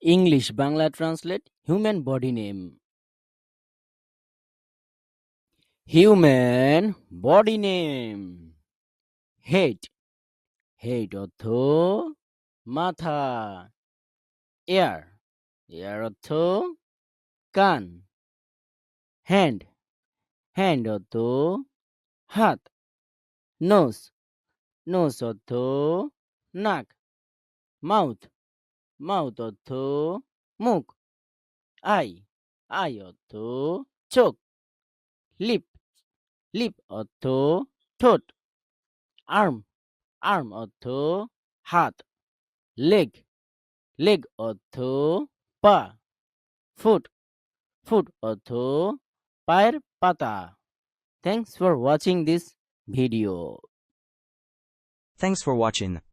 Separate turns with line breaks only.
English Bangla translate human body name. Human body name. Head. Head অর্থ মাথা। Ear. Ear অর্থ কান। Hand. Hand অর্থ হাত। Nose. Nose অর্থ নাক। Mouth. Mouth অর্থ মুখ। Eye. Eye অর্থ চোখ। Lip. Lip অর্থ ঠোঁট। Arm. Arm অর্থ হাত। Leg. Leg অর্থ পা। Foot. Foot অর্থ পায়ের পাতা। Thanks for watching this video.
Thanks for watching.